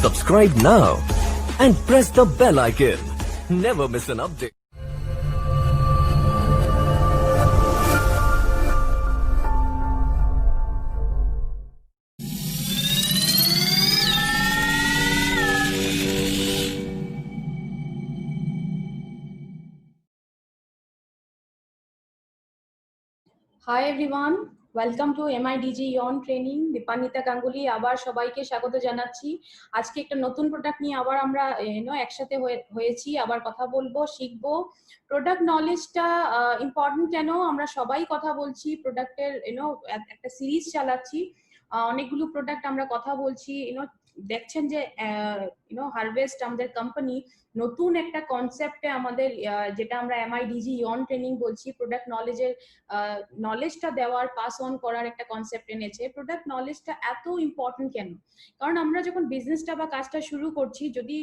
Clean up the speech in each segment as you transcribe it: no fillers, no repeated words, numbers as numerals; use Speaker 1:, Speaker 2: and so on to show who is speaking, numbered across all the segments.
Speaker 1: Subscribe now and press the bell icon. Never miss an update.
Speaker 2: Hi everyone, welcome to MIDG Yawn Training. Dipanwita Ganguly আবার সবাইকে স্বাগত জানাচ্ছি। আজকে একটা নতুন প্রোডাক্ট নিয়ে আবার আমরা একসাথে হয়েছি, আবার কথা বলবো, শিখবো। প্রোডাক্ট নলেজটা ইম্পর্টেন্ট কেন আমরা সবাই কথা বলছি, প্রোডাক্টের একটা সিরিজ চালাচ্ছি, অনেকগুলো প্রোডাক্ট আমরা কথা বলছি। দেখছেন যে হারভেস্ট আমাদের কোম্পানি নতুন একটা কনসেপ্টে আমাদের যেটা আমরা MIDG ইয়ন ট্রেনিং বলছি, প্রোডাক্ট নলেজটা দেওয়ার, পাস অন করার একটা কনসেপ্ট এনেছে। প্রোডাক্ট নলেজটা এত ইম্পর্টেন্ট কেন? কারণ আমরা যখন বিজনেসটা বা কাজটা শুরু করছি, যদি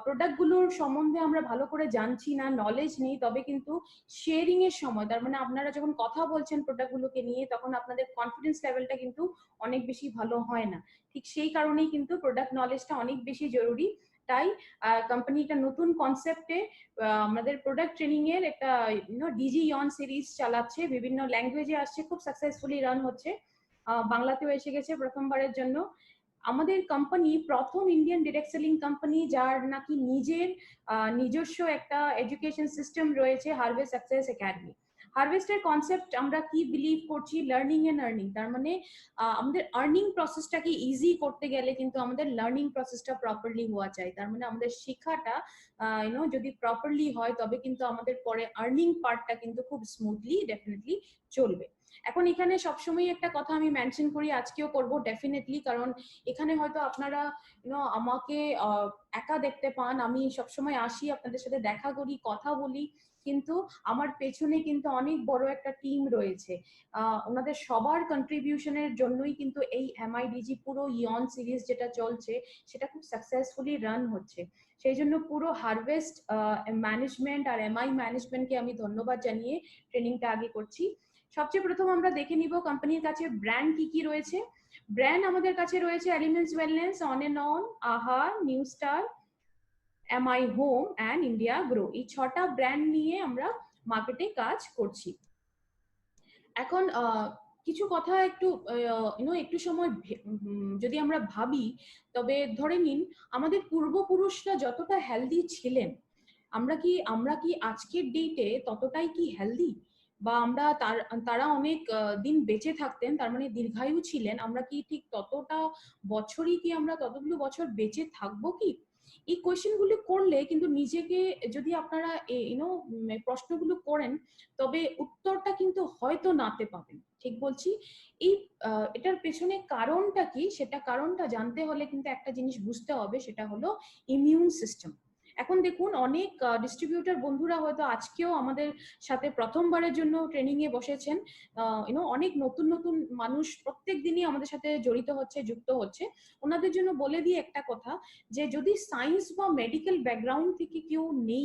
Speaker 2: প্রোডাক্টগুলোর সম্বন্ধে আমরা ভালো করে জানছি না, নলেজ নেই, তবে কিন্তু শেয়ারিং এর সময়, তার মানে আপনারা যখন কথা বলছেন প্রোডাক্টগুলোকে নিয়ে, তখন আপনাদের কনফিডেন্স লেভেলটা কিন্তু অনেক বেশি ভালো হয় না। ঠিক সেই কারণেই কিন্তু প্রোডাক্ট নলেজটা অনেক বেশি জরুরি। তাই কোম্পানিটা নতুন কনসেপ্টে আমাদের প্রোডাক্ট ট্রেনিং এর একটা ডিজি ইয়ন সিরিজ চালাচ্ছে, বিভিন্ন ল্যাঙ্গুয়েজে আসছে, খুব সাকসেসফুলি রান হচ্ছে, বাংলাতেও এসে গেছে প্রথমবারের জন্য। আমাদের কোম্পানি প্রথম ইন্ডিয়ান ডিরেক্ট সেলিং কোম্পানি যার নাকি নিজস্ব একটা এডুকেশন সিস্টেম রয়েছে, হারভেস্ট সাকসেস একাডেমি। হারভেস্টের কনসেপ্ট আমরা কি বিলিভ করছি, লার্নিং এন্ড আর্নিং। তার মানে আমাদের আর্নিং প্রসেসটাকে ইজি করতে গেলে কিন্তু আমাদের লার্নিং প্রসেসটা প্রপারলি হওয়া চাই। তার মানে আমাদের শেখাটা যদি প্রপারলি হয়, তবে কিন্তু আমাদের পরে আর্নিং পার্টটা কিন্তু খুব স্মুথলি ডেফিনেটলি চলবে। এখন এখানে সবসময় একটা কথা আমি মেনশন করি, আজকেও করব ডেফিনেটলি, কারণ এখানে হয়তো আপনারা আমাকে একা দেখতে পান। আমি সবসময় আসি, আপনাদের সাথে দেখা করি, কথা বলি, কিন্তু আমার পেছনে কিন্তু অনেক বড় একটা টিম রয়েছে। ওনাদের সবার কন্ট্রিবিউশনের জন্যই কিন্তু এই MIDG পুরো ইয়ন সিরিজ যেটা চলছে, সেটা খুব সাকসেসফুলি রান হচ্ছে। সেই জন্য পুরো হারভেস্ট ম্যানেজমেন্ট আর MI ম্যানেজমেন্টকে আমি ধন্যবাদ জানিয়ে ট্রেনিংটা আগে করছি। সবচেয়ে প্রথম আমরা দেখে নিব কোম্পানির কাছে ব্র্যান্ড কি কি রয়েছে। ব্র্যান্ড আমাদের কাছে রয়েছে Elements Wellness, On and On, আহা, New Star, MI Home and India Grow. এই 6টা ব্র্যান্ড নিয়ে আমরা মার্কেটে কাজ করছি। এখন কিছু কথা একটু একটু সময় যদি আমরা ভাবি, তবে ধরে নিন আমাদের পূর্বপুরুষরা যতটা হেলদি ছিলেন, আমরা কি আজকের ডেটে ততটাই কি হেলদি? বা তারা অনেক দিন বেঁচে থাকতেন, তার মানে দীর্ঘায়ু ছিলেন, আমরা কি ঠিক ততটা বছরই কি আমরা ততগুলো বছর বেঁচে থাকবো কি? এই কোয়েশ্চেন গুলো করলে কিন্তু নিজেকে যদি আপনারা প্রশ্নগুলো করেন, তবে উত্তরটা কিন্তু হয়তো নাতে পাবেন। ঠিক বলছি? এটার পেছনে কারণটা কি, সেটা কারণটা জানতে হলে কিন্তু একটা জিনিস বুঝতে হবে, সেটা হলো ইমিউন সিস্টেম। এখন দেখুন, অনেক ডিস্ট্রিবিউটর বন্ধুরা হয়তো আজকেও আমাদের সাথে প্রথমবারের জন্য ট্রেনিং এ বসেছেন। অনেক নতুন নতুন মানুষ প্রত্যেক দিনই আমাদের সাথে জড়িত হচ্ছে, যুক্ত হচ্ছে। ওনাদের জন্য বলে দিয়ে একটা কথা, যে যদি সায়েন্স বা মেডিকেল ব্যাকগ্রাউন্ড থেকে কেউ নেই,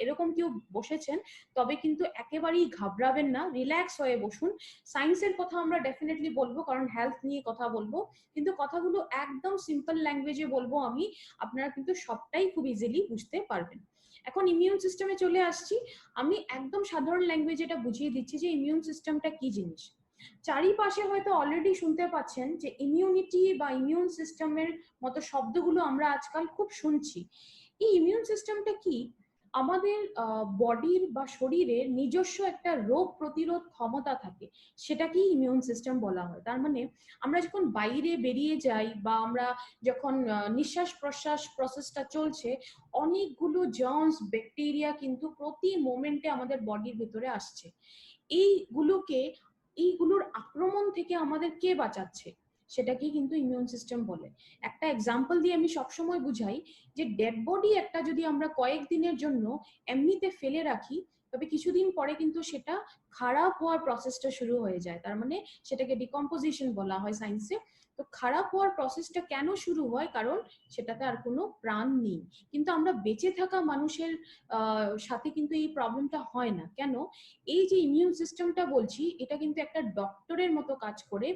Speaker 2: এরকম কেউ বসেছেন, তবে কিন্তু একেবারেই ঘাবড়াবেন না, রিল্যাক্স হয়ে বসুন। সায়েন্সের কথা আমরা ডেফিনেটলি বলবো, কারণ হেলথ নিয়ে কথা বলবো, কিন্তু কথাগুলো একদম সিম্পল ল্যাঙ্গুয়েজে বলবো আমি, আপনারা কিন্তু সবটাই খুব ইজিলি বুঝতে পারবেন। এখন ইমিউন সিস্টেমে চলে আসছি। আমি একদম সাধারণ ল্যাঙ্গুয়েজে এটা বুঝিয়ে দিচ্ছি যে ইমিউন সিস্টেমটা কি জিনিস। চারিপাশে হয়তো অলরেডি শুনতে পাচ্ছেন যে ইমিউনিটি বা ইমিউন সিস্টেমের মতো শব্দগুলো আমরা আজকাল খুব শুনছি। এই ইমিউন সিস্টেমটা কি? আমাদের বডির বা শরীরের নিজস্ব একটা রোগ প্রতিরোধ ক্ষমতা থাকে, সেটাকেই ইমিউন সিস্টেম বলা হয়। তার মানে আমরা যখন বাইরে বেরিয়ে যাই, বা আমরা যখন নিঃশ্বাস প্রশ্বাস প্রসেসটা চলছে, অনেকগুলো জার্মস, ব্যাকটেরিয়া কিন্তু প্রতি মোমেন্টে আমাদের বডির ভিতরে আসছে। এইগুলোর আক্রমণ থেকে আমাদের কে বাঁচাচ্ছে, সেটাকেই কিন্তু ইমিউন সিস্টেম বলে। একটা এক্সাম্পল দিয়ে আমি সবসময় বুঝাই, যে ডেড বডি একটা যদি আমরা কয়েকদিনের জন্য এমনিতে ফেলে রাখি, তবে কিছুদিন পরে কিন্তু সেটা খারাপ হওয়ার প্রসেসটা শুরু হয়ে যায়। তার মানে সেটাকে ডিকম্পোজিশন বলা হয় সায়েন্সে। তো খারাপ হওয়ার প্রসেসটা কেন শুরু হয়? কারণ সেটাতে আর কোনো প্রাণ নেই। কিন্তু আমরা বেঁচে থাকা মানুষের সাথে কিন্তু এই প্রবলেমটা হয় না। কেন? এই যে ইমিউন সিস্টেমটা বলছি, এটা কিন্তু একটা ডক্টরের মতো কাজ করে।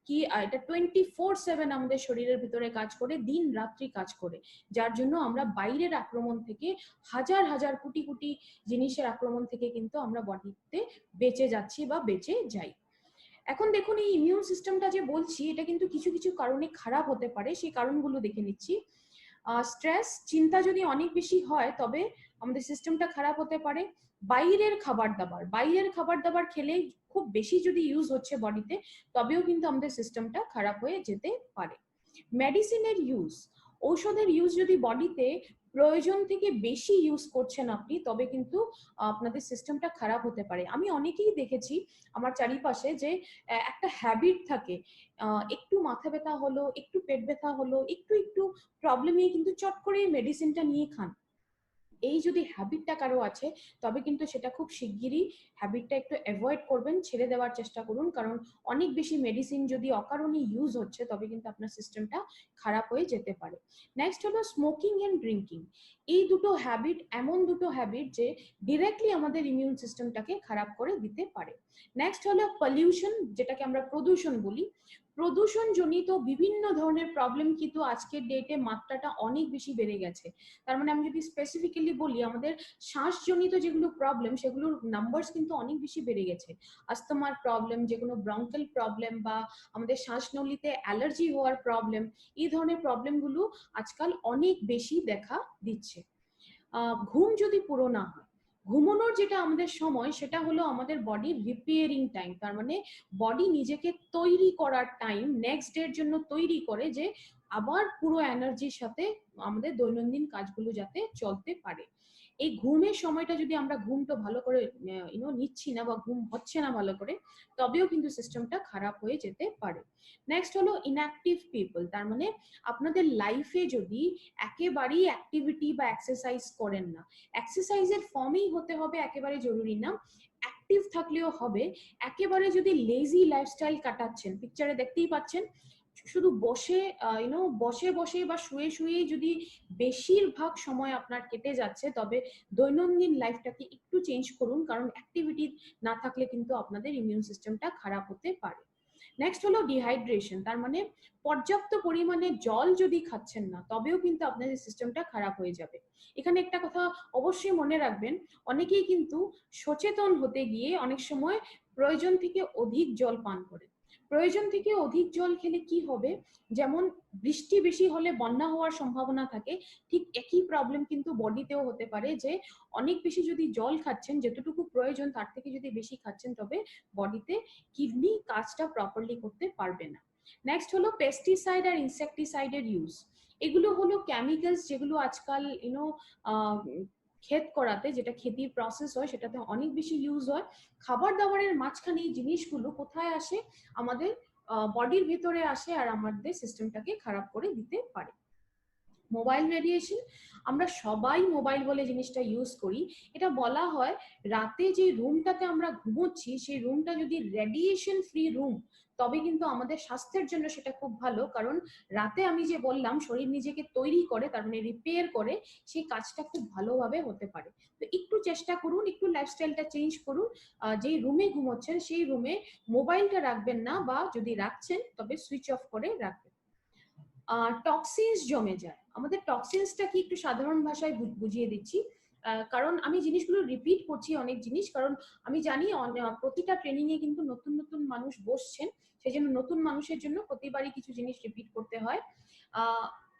Speaker 2: কি এটা 24/7 আমাদের শরীরের ভিতরে কাজ করে, দিন রাত্রি কাজ করে, যার জন্য আমরা বাইরের আক্রমণ থেকে, হাজার হাজার কোটি কোটি জিনিসের আক্রমণ থেকে কিন্তু আমরা বডিতে বেঁচে যাচ্ছি বা বেঁচে যাই। এখন দেখুন, এই ইমিউন সিস্টেমটা যে বলছি, এটা কিন্তু কিছু কিছু কারণে খারাপ হতে পারে, সেই কারণগুলো দেখে নিচ্ছি। স্ট্রেস, চিন্তা যদি অনেক বেশি হয় তবে আমাদের সিস্টেমটা খারাপ হতে পারে। বাইরের খাবার দাবার খেলে খুব বেশি যদি ইউজ হচ্ছে বডিতে, তবেও কিন্তু আমাদের সিস্টেমটা খারাপ হয়ে যেতে পারে। মেডিসিনের ইউজ, ঔষধের ইউজ যদি বডিতে প্রয়োজন থেকে বেশি ইউজ করছেন আপনি, তবে কিন্তু আপনাদের সিস্টেমটা খারাপ হতে পারে। আমি অনেকেই দেখেছি আমার চারিপাশে যে একটা হ্যাবিট থাকে, একটু মাথা ব্যথা হলো, একটু পেট ব্যথা হলো, একটু একটু প্রবলেমে কিন্তু চট করে মেডিসিনটা নিয়ে খান। এই যদি হ্যাবিটটা কারো আছে, তবে কিন্তু সেটা খুব শিগগিরই হ্যাবিটটা একটু অ্যাভয়েড করবেন, ছেড়ে দেওয়ার চেষ্টা করুন। কারণ অনেক বেশি মেডিসিন যদি অকারণে ইউজ হচ্ছে, তবে কিন্তু আপনার সিস্টেমটা খারাপ হয়ে যেতে পারে। নেক্সট হলো স্মোকিং এন্ড ড্রিঙ্কিং। এই দুটো হ্যাবিট এমন দুটো হ্যাবিট যে ডিরেক্টলি আমাদের ইমিউন সিস্টেমটাকে খারাপ করে দিতে পারে। নেক্সট হলো পলিউশন, যেটাকে আমরা প্রদূষণ বলি। প্রদূষণ জনিত বিভিন্ন ধরনের প্রবলেম কিন্তু আজকের ডেটে মাত্রাটা অনেক বেশি বেড়ে গেছে। তার মানে আমি যদি স্পেসিফিক্যালি বলি, আমাদের শ্বাসজনিত যেগুলো প্রবলেম, সেগুলোর নাম্বারস কিন্তু অনেক বেশি বেড়ে গেছে। আস্তমার প্রবলেম, যে কোনো ব্রঙ্কাল প্রবলেম, বা আমাদের শ্বাসনলিতে অ্যালার্জি হওয়ার প্রবলেম, এই ধরনের প্রবলেমগুলো আজকাল অনেক বেশি দেখা দিচ্ছে। ঘুম যদি পুরো না হয়, ঘুমানোর যেটা আমাদের সময়, সেটা হলো আমাদের বডির রিপেয়ারিং টাইম। তার মানে বডি নিজেকে তৈরি করার টাইম, নেক্সট ডে এর জন্য তৈরি করে, যে আবার পুরো এনার্জির সাথে আমাদের দৈনন্দিন কাজগুলো যাতে চলতে পারে। এই ঘুমের সময়টা যদি আমরা ঘুমটা ভালো করে নিচ্ছি না, বা ঘুম হচ্ছে না ভালো করে, তবেও কিন্তু সিস্টেমটা খারাপ হয়ে যেতে পারে। নেক্সট হলো ইনঅ্যাক্টিভ পিপল। তার মানে আপনাদের লাইফে যদি একেবারেই অ্যাক্টিভিটি বা এক্সারসাইজ করেন না, এক্সারসাইজের ফর্মেই হতে হবে একেবারে জরুরি না, অ্যাক্টিভ থাকলেও হবে। একেবারে যদি লেজি লাইফস্টাইল কাটাচ্ছেন, পিকচারে দেখতেই পাচ্ছেন, শুধু বসে বসে বসে বা শুয়ে শুয়ে যদি বেশিরভাগ সময় আপনার কেটে যাচ্ছে, তবে দৈনন্দিন লাইফটাকে একটু চেঞ্জ করুন। কারণ অ্যাক্টিভিটি না থাকলে কিন্তু আপনাদের ইমিউন সিস্টেমটা খারাপ হতে পারে। নেক্সট হলো ডিহাইড্রেশন। তার মানে পর্যাপ্ত পরিমাণে জল যদি খাচ্ছেন না, তবেও কিন্তু আপনাদের সিস্টেমটা খারাপ হয়ে যাবে। এখানে একটা কথা অবশ্যই মনে রাখবেন, অনেকেই কিন্তু সচেতন হতে গিয়ে অনেক সময় প্রয়োজন থেকে অধিক জল পান করে। প্রয়োজন থেকে অধিক জল খেলে কি হবে, যেমন বৃষ্টি বেশি হলে বন্যা হওয়ার সম্ভাবনা থাকে, ঠিক একই প্রবলেম কিন্তু বডিতেও হতে পারে, যে অনেক বেশি যদি জল খাচ্ছেন, যেতটুকু প্রয়োজন তার থেকে যদি বেশি খাচ্ছেন, তবে বডিতে কিডনি কাজটা প্রপারলি করতে পারবে না। নেক্সট হলো পেস্টিসাইড আর ইনসেকটিসাইডের ইউজ। এগুলো হলো কেমিক্যালস, যেগুলো আজকাল ক্ষেত করাতে, যেটা খেতির প্রসেস হয়, সেটাতে অনেক বেশি ইউজ হয়। খাবার দাবারের মাঝখানে এই জিনিসগুলো কোথায় আসে, আমাদের বডির ভিতরে আসে, আর আমাদের সিস্টেমটাকে খারাপ করে দিতে পারে। মোবাইল রেডিয়েশন, আমরা সবাই মোবাইল বলে জিনিসটা ইউজ করি। এটা বলা হয়, রাতে যে রুমটাতে আমরা ঘুমোচ্ছি, সেই রুমটা যদি রেডিয়েশন ফ্রি রুম, তবে কিন্তু আমাদের স্বাস্থ্যের জন্য সেটা খুব ভালো। কারণ রাতে আমি যে বললাম, শরীর নিজেকে তৈরি করে, তার মানে রিপেয়ার করে, সেই কাজটা খুব ভালোভাবে হতে পারে। তো একটু চেষ্টা করুন, একটু লাইফস্টাইলটা চেঞ্জ করুন। যেই রুমে ঘুমোচ্ছেন সেই রুমে মোবাইলটা রাখবেন না, বা যদি রাখছেন তবে সুইচ অফ করে রাখবেন। টক্সিনস জমে যায়। আমাদের টক্সিনসটা কি একটু সাধারণ ভাষায় বুঝিয়ে দিচ্ছি, কারণ আমি জিনিসগুলো রিপিট করছি অনেক জিনিস, কারণ আমি জানি প্রতিটা ট্রেনিং এ কিন্তু নতুন নতুন মানুষ বসছেন, সেই জন্য নতুন মানুষের জন্য প্রতিবারই কিছু জিনিস রিপিট করতে হয়।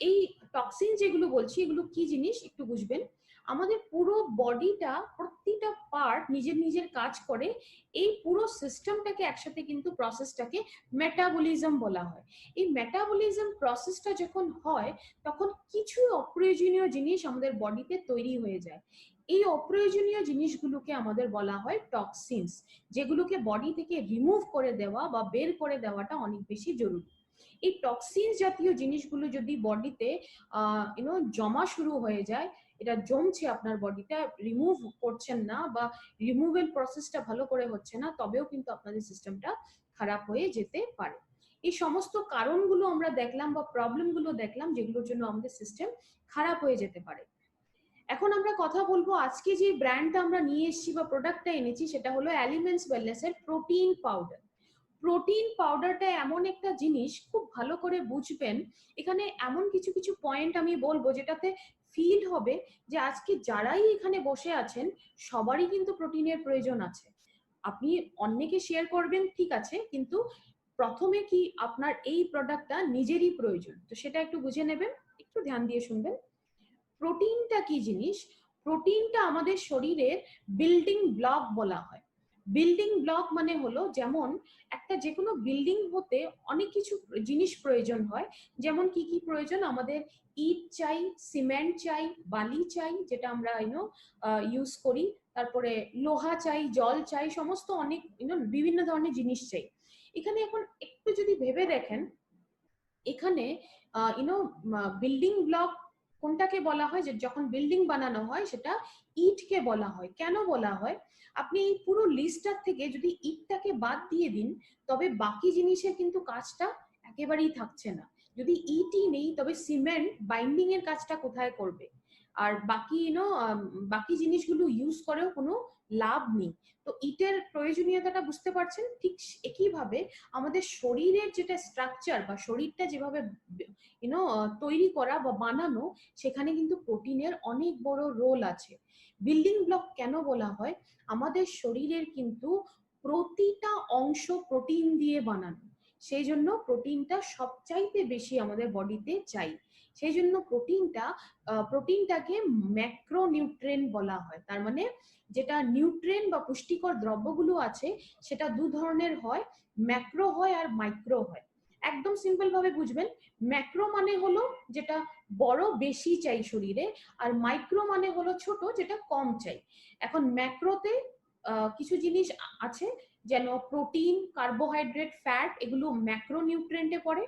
Speaker 2: এই টক্সিন যেগুলো বলছি, এগুলো কি জিনিস একটু বুঝবেন। আমাদের পুরো বডিটা, প্রতিটা পার্ট নিজের নিজের কাজ করে, এই পুরো সিস্টেমটাকে একসাথে কিন্তু প্রসেসটাকে মেটাবলিজম বলা হয়। এই মেটাবলিজম প্রসেসটা যখন হয়, তখন কিছু অপ্রয়োজনীয় জিনিস আমাদের বডিতে তৈরি হয়ে যায়। এই অপ্রয়োজনীয় জিনিসগুলোকে আমাদের বলা হয় টক্সিনস, যেগুলোকে বডি থেকে রিমুভ করে দেওয়া বা বের করে দেওয়াটা অনেক বেশি জরুরি। এই টক্সিনস জাতীয় জিনিসগুলো যদি বডিতে জমা শুরু হয়ে যায়, এটা জমছে আপনার বডিতে, রিমুভ করছেন না, বা রিমুভেল প্রসেসটা ভালো করে হচ্ছে না, তবেও কিন্তু আপনাদের সিস্টেমটা খারাপ হয়ে যেতে পারে। এই সমস্ত কারণগুলো আমরা দেখলাম, বা প্রবলেমগুলো দেখলাম, যেগুলোর জন্য আমাদের সিস্টেম খারাপ হয়ে যেতে পারে। এখন আমরা কথা বলবো, আজকে যে ব্র্যান্ডটা আমরা নিয়ে এসেছি বা প্রোডাক্টটা এনেছি, সেটা হলো এলিমেন্টস ওয়েলনেস এর প্রোটিন পাউডার। প্রোটিন পাউডারটা এমন একটা জিনিস, খুব ভালো করে বুঝবেন। এখানে এমন কিছু কিছু পয়েন্ট আমি বলবো যেটাতে ফিল হবে যে আজকে যারাই এখানে বসে আছেন সবারই কিন্তু প্রোটিনের প্রয়োজন আছে। আপনি অন্যকে শেয়ার করবেন ঠিক আছে, কিন্তু প্রথমে কি আপনার এই প্রোডাক্টটা নিজেরই প্রয়োজন, তো সেটা একটু বুঝে নেবেন, একটু ধ্যান দিয়ে শুনবেন। প্রোটিনটা কি জিনিস? প্রোটিনটা আমাদের শরীরের বিল্ডিং ব্লক বলা হয়। বিল্ডিং ব্লক মানে হলো, যেমন একটা যে কোনো বিল্ডিং হতে অনেক কিছু জিনিস প্রয়োজন হয়। যেমন কি কি প্রয়োজন আমাদের? ইট চাই, সিমেন্ট চাই, বালি চাই, যেটা আমরা ইউজ করি, তারপরে লোহা চাই, জল চাই, সমস্ত অনেক বিভিন্ন ধরনের জিনিস চাই। এখানে এখন একটু যদি ভেবে দেখেন, এখানে বিল্ডিং ব্লক কোনটাকে বলা হয়? যে যখন বিল্ডিং বানানো হয় সেটা ইটকে বলা হয়। কেন বলা হয়? আপনি এই পুরো লিস্টটার থেকে যদি ইটটাকে বাদ দিয়ে দিন, তবে বাকি জিনিসের কিন্তু কাজটা একেবারেই থাকছে না। যদি ইটই নেই, তবে সিমেন্ট বাইন্ডিং এর কাজটা কোথায় করবে? আর বাকি বাকি জিনিসগুলো ইউজ করেও কোনো লাভ নেই। তো ইটের প্রয়োজনীয়তাটা বুঝতে পারছেন? ঠিক একইভাবে আমাদের শরীরের যেটা স্ট্রাকচার বা শরীরটা যেভাবে তৈরি করা বা বানানো, সেখানে কিন্তু প্রোটিনের অনেক বড় রোল আছে। বিল্ডিং ব্লক কেন বলা হয়? আমাদের শরীরের কিন্তু প্রতিটা অংশ প্রোটিন দিয়ে বানানো, সেই জন্য প্রোটিনটা সবচাইতে বেশি আমাদের বডিতে চাই। সেই জন্য প্রোটিনটাকে ম্যাক্রোনিউট্রিয়েন্ট বলা হয়। তার মানে যেটা নিউট্রিয়েন্ট বা পুষ্টিকর দ্রব্যগুলো আছে সেটা দু ধরনের হয়, ম্যাক্রো হয় আর মাইক্রো হয়। একদম সিম্পল ভাবে বুঝবেন, ম্যাক্রো মানে হলো যেটা বড় বেশি চাই শরীরে, আর মাইক্রো মানে হলো ছোট যেটা কম চাই। এখন ম্যাক্রোতে কিছু জিনিস আছে, যেন প্রোটিন, কার্বোহাইড্রেট, ফ্যাট, এগুলো ম্যাক্রোনিউট্রিয়েন্টে পড়ে।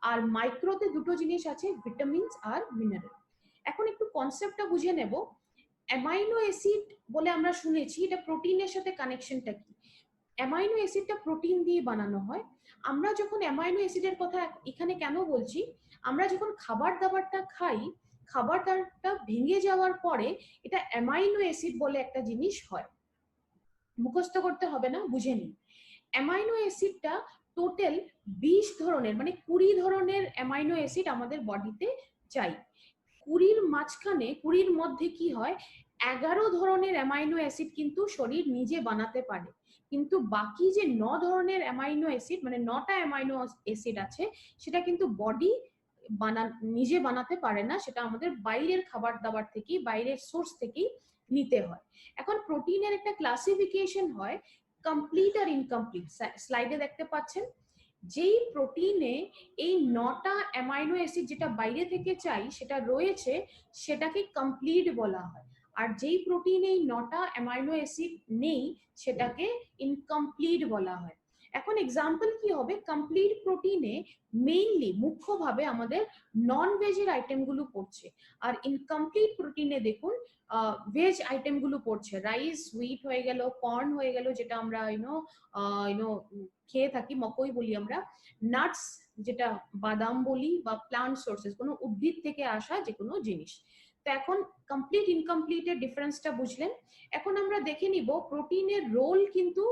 Speaker 2: আর মাইক্রোতে দুটো জিনিস আছে, ভিটামিনস আর মিনারেল। এখন একটু কনসেপ্টটা বুঝে নেব। অ্যামাইনো অ্যাসিড বলে আমরা শুনেছি, এটা প্রোটিনের সাথে কানেকশনটা কি? অ্যামাইনো অ্যাসিডটা প্রোটিন দিয়ে বানানো হয়। আমরা যখন অ্যামাইনো অ্যাসিডের কথা এখানে কেন বলছি, আমরা যখন খাবার দাবারটা খাই, খাবার দাবারটা ভেঙে যাওয়ার পরে এটা অ্যামাইনো অ্যাসিড বলে একটা জিনিস হয়। মুখস্থ করতে হবে না, বুঝে নিন। অ্যামাইনো অ্যাসিডটা টোটাল 20 ধরনের, মানে 20 ধরনের অ্যামাইনো অ্যাসিড আমাদের বডিতে চাই। 20-র মধ্যে কি হয়, 11 ধরনের অ্যামাইনো অ্যাসিড কিন্তু শরীর নিজে বানাতে পারে, কিন্তু বাকি যে 9 ধরনের অ্যামাইনো অ্যাসিড, মানে 9টা অ্যামাইনো অ্যাসিড আছে, সেটা কিন্তু বডি নিজে বানাতে পারে না, সেটা আমাদের বাইরের খাবার দাবার থেকে, বাইরের সোর্স থেকেই নিতে হয়। এখন প্রোটিনের একটা ক্লাসিফিকেশন হয়, কমপ্লিট আর ইনকমপ্লিট। স্লাইডে দেখতে পাচ্ছেন, যেই প্রোটিনে এই 9টা অ্যামাইনো অ্যাসিড যেটা বাইরে থেকে চাই সেটা রয়েছে, সেটাকে কমপ্লিট বলা হয়। আর যেই প্রোটিনে এই 9টা অ্যামাইনো অ্যাসিড নেই, সেটাকে ইনকমপ্লিট বলা হয়। এখন এক্সাম্পল কি হবে? কমপ্লিট প্রোটিনে মেইনলি মুখ্যভাবে আমাদের নন ভেজের আইটেমগুলো পড়ছে, আর ইনকমপ্লিট প্রোটিনে দেখুন ভেজ আইটেমগুলো পড়ছে। রাইস, হুইট হয়ে গেল, কর্ন হয়ে গেল, যেটা আমরা খেয়ে থাকি, মকই বলি আমরা, নাটস যেটা বাদাম বলি, বা প্লান্ট সোর্সেস, কোনো উদ্ভিদ থেকে আসা যে কোনো জিনিস। তো এখন কমপ্লিট ইনকমপ্লিটের ডিফারেন্সটা বুঝলেন। এখন আমরা দেখে নিব প্রোটিনের রোল, কিন্তু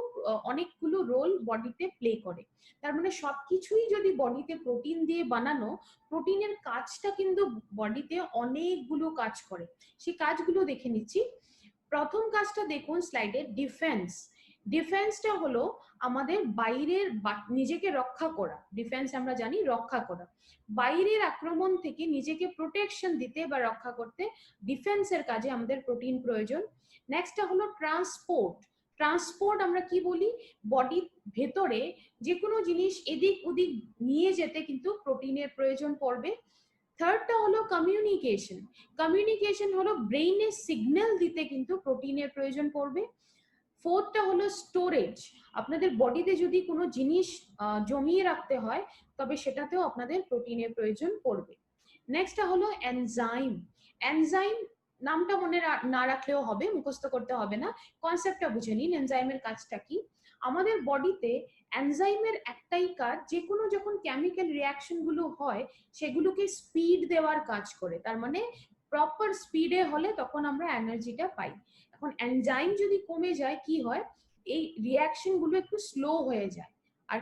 Speaker 2: অনেকগুলো রোল বডিতে প্লে করে। তার মানে সবকিছুই যদি বডিতে প্রোটিন দিয়ে বানানো, প্রোটিনের কাজটা কিন্তু বডিতে অনেকগুলো কাজ করে। সেই কাজগুলো দেখে নিচ্ছি। প্রথম কাজটা দেখুন স্লাইডে, ডিফেন্স। ডিফেন্সটা হলো আমাদের বাইরের নিজেকে রক্ষা করা। ডিফেন্স আমরা জানি রক্ষা করা, বাইরের আক্রমণ থেকে নিজেকে প্রোটেকশন দিতে বা রক্ষা করতে ডিফেন্সের কাজে আমাদের প্রোটিন প্রয়োজন। নেক্সটটা হলো ট্রান্সপোর্ট। ট্রান্সপোর্ট আমরা কি বলি? বডির ভেতরে যে কোনো জিনিস এদিক ওদিক নিয়ে যেতে কিন্তু প্রোটিনের প্রয়োজন পড়বে। থার্ডটা হলো কমিউনিকেশন। কমিউনিকেশন হলো ব্রেইনে সিগন্যাল দিতে কিন্তু প্রোটিনের প্রয়োজন পড়বে। ফোর্থটা হলো স্টোরেজ। আপনাদের বডিতে যদি কোনো জিনিস জমিয়ে রাখতে হয়, তবে সেটাতেও আপনাদের প্রোটিনের প্রয়োজন পড়বে। নেক্সটটা হলো এনজাইম। এনজাইম নামটা মনে না রাখলেও হবে, মুখস্থ করতে হবে না, কনসেপ্টটা বুঝে নিন এনজাইমের কাজটা কি। আমাদের বডিতে এনজাইমের একটাই কাজ, যে কোনো যখন কেমিক্যাল রিয়াকশন গুলো হয় সেগুলোকে স্পিড দেওয়ার কাজ করে। তার মানে প্রপার স্পিডে হলে তখন আমরা এনার্জিটা পাই। এখন এনজাইম যদি কমে যায় কি হয়, এই রিয়াকশন গুলো একটু স্লো হয়ে যায়। আর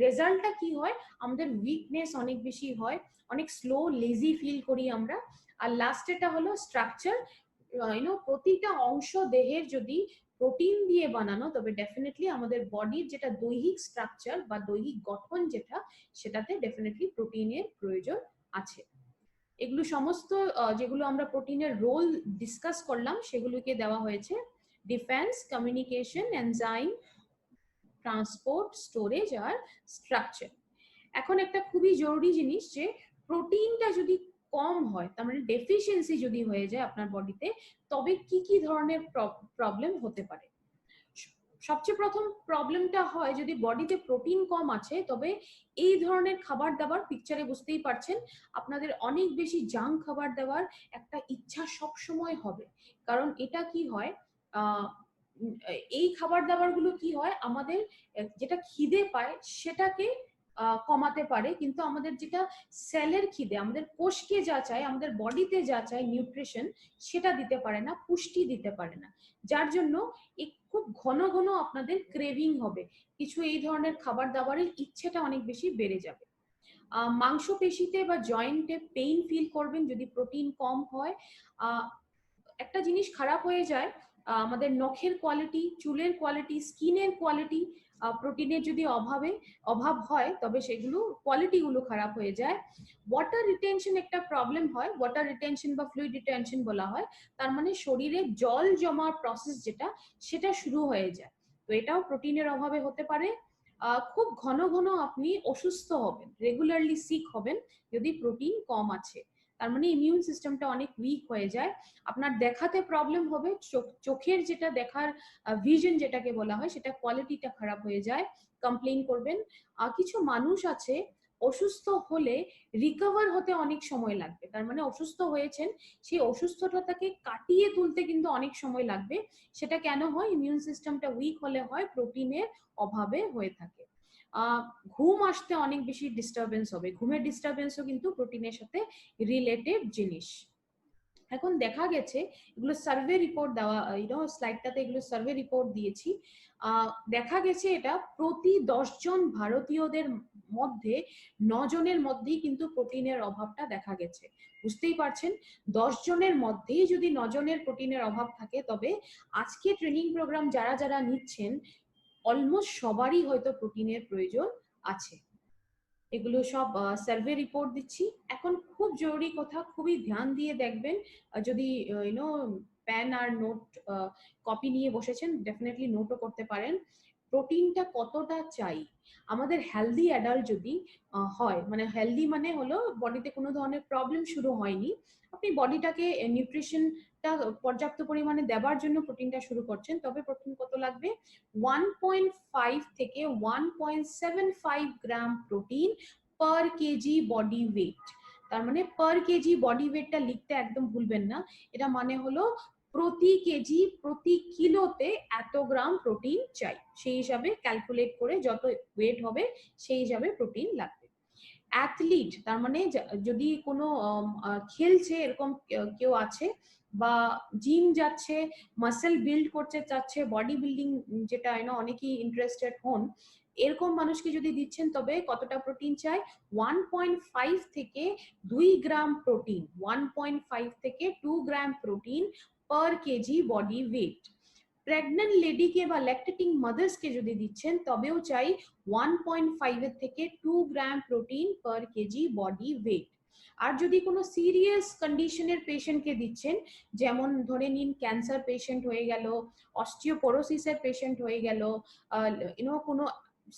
Speaker 2: রেজাল্টটা কি হয়, আমাদের উইকনেস অনেক বেশি হয়, অনেক স্লো লেজি ফিল করি আমরা। আর লাস্টেটা হলো স্ট্রাকচার। প্রতিটা অংশ দেহের যদি প্রোটিন দিয়ে বানানো, তবে ডেফিনেটলি আমাদের বডির যেটা দৈহিক স্ট্রাকচার বা দৈহিক গঠন যেটা, সেটাতে ডেফিনেটলি প্রোটিনের প্রয়োজন আছে। এগুলো সমস্ত যেগুলো আমরা প্রোটিনের রোল ডিসকাস করলাম সেগুলোকে দেওয়া হয়েছে defence, communication, enzyme, transport, storage আর স্ট্রাকচার। এখন একটা খুবই জরুরি জিনিস, যে প্রোটিনটা যদি কম হয়, তার মানে ডেফিসিয়েন্সি যদি হয়ে যায় আপনার বডিতে, তবে কি কি ধরনের প্রবলেম হতে পারে। সবচেয়ে প্রথম প্রবলেমটা হয় যদি বডিতে প্রোটিন কম আছে, তবে এই ধরনের খাবার দাবার, পিকচারে বুঝতেই পারছেন, আপনাদের অনেক বেশি জাঙ্ক খাবার দাবার একটা ইচ্ছা সব সময় হবে। কারণ এটা কি হয়, এই খাবার দাবার গুলো কি হয়, আমাদের যেটা খিদে পায় সেটাকে কমাতে পারে, কিন্তু আমাদের যেটা সেলের খিদে, আমাদের কোষকে যা চাই, আমাদের বডিতে যা চাই নিউট্রিশন, সেটা দিতে পারে না, পুষ্টি দিতে পারে না। যার জন্য খুব ঘন ঘন আপনাদের ক্রেভিং হবে, কিছু এই ধরনের খাবার দাবারের ইচ্ছেটা অনেক বেশি বেড়ে যাবে। মাংসপেশিতে বা জয়েন্টে পেইন ফিল করবেন যদি প্রোটিন কম হয়। একটা জিনিস খারাপ হয়ে যায়, আমাদের নখের কোয়ালিটি, চুলের কোয়ালিটি, স্কিনের কোয়ালিটি, প্রোটিনের যদি অভাব হয়, তবে সেগুলো কোয়ালিটি গুলো খারাপ হয়ে যায়। ওয়াটার রিটেনশন একটা প্রবলেম হয়, ওয়াটার রিটেনশন বা ফ্লুইড রিটেনশন বলা হয়। তার মানে শরীরে জল জমার প্রসেস যেটা, সেটা শুরু হয়ে যায়। তো এটাও প্রোটিনের অভাবে হতে পারে। খুব ঘন ঘন আপনি অসুস্থ হবেন, রেগুলারলি সিক হবেন যদি প্রোটিন কম আছে। তার মানে ইমিউন সিস্টেমটা অনেক উইক হয়ে যায়। আপনার দেখাতে প্রবলেম হবে, চোখের যেটা দেখার ভিশন যেটাকে বলা হয়, সেটা কোয়ালিটিটা খারাপ হয়ে যায়, কমপ্লেইন করবেন। কিছু মানুষ আছে অসুস্থ হলে রিকভার হতে অনেক সময় লাগবে, তার মানে অসুস্থ হয়েছেন, সেই অসুস্থতাকে কাটিয়ে তুলতে কিন্তু অনেক সময় লাগবে। সেটা কেন হয়, ইমিউন সিস্টেমটা উইক হলে হয়, প্রোটিনের অভাবে হয়ে থাকে। ঘুম আসতে অনেক বেশি ডিস্টারবেন্স হবে, ঘুমের ডিস্টারবেন্সও কিন্তু প্রোটিনের সাথে রিলেটেড জিনিস। এখন দেখা গেছে, এগুলো সার্ভে রিপোর্ট দেওয়া, স্লাইডটাতে এগুলো সার্ভে রিপোর্ট দিয়েছি। দেখা গেছে এটা প্রতি 10 জন ভারতীয়দের মধ্যে 9 জনের মধ্যেই কিন্তু প্রোটিনের অভাবটা দেখা গেছে। বুঝতেই পারছেন, 10 জনের মধ্যেই যদি 9 জনের প্রোটিনের অভাব থাকে, তবে আজকে ট্রেনিং প্রোগ্রাম যারা যারা নিচ্ছেন, অলমোস্ট সবারই হয়তো প্রোটিনের প্রয়োজন আছে। এগুলো সব সার্ভে রিপোর্ট দিচ্ছি। এখন খুব জরুরি কথা, খুবই ধ্যান দিয়ে দেখবেন, যদি প্যান আর নোট কপি নিয়ে বসেছেন, ডেফিনেটলি নোটও করতে পারেন। প্রোটিনটা কতটা চাই আমাদের হেলদি অ্যাডাল্ট যদি হয়, মানে হেলদি মানে হলো বডিতে কোনো ধরনের প্রবলেম শুরু হয়নি, আপনি বডিটাকে নিউট্রিশনটা পর্যাপ্ত পরিমাণে দেওয়ার জন্য প্রোটিনটা শুরু করছেন, তবে প্রোটিন কত লাগবে, 1.5 থেকে 1.75 গ্রাম protein per KG body wait. তার মানে পার কেজি বডি ওয়েটটা লিখতে একদম ভুলবেন না, এটা মানে হলো প্রতি কেজি, প্রতি কিলোতে এত গ্রাম প্রোটিন চাই, সেই হিসাবে ক্যালকুলেট করে যত ওয়েট হবে সেই হিসাবে প্রোটিন লাগবে। অ্যাথলিট, তার মানে যদি কোনো খেলছে এরকম কেউ আছে, বা জিম যাচ্ছে, মাসেল বিল্ড করতে চাচ্ছে, বডি বিল্ডিং যেটা অনেকেই ইন্টারেস্টেড হন, এরকম মানুষকে যদি দিচ্ছেন, তবে কতটা প্রোটিন চাই, 1.5 থেকে 2 গ্রাম প্রোটিন, 1.5 থেকে 2 gram protein per KG body weight. Pregnant লেডিকে বা ল্যাকটেটিং মাদার্সকে যদি দিচ্ছেন, তবেও চাই 1.5 এর থেকে 2 gram protein per KG body weight. আর যদি কোনো সিরিয়াস কন্ডিশনের পেশেন্টকে দিচ্ছেন, যেমন ধরে নিন ক্যান্সার পেশেন্ট হয়ে গেল, অস্টিওপোরোসিসের পেশেন্ট হয়ে গেল, কোনো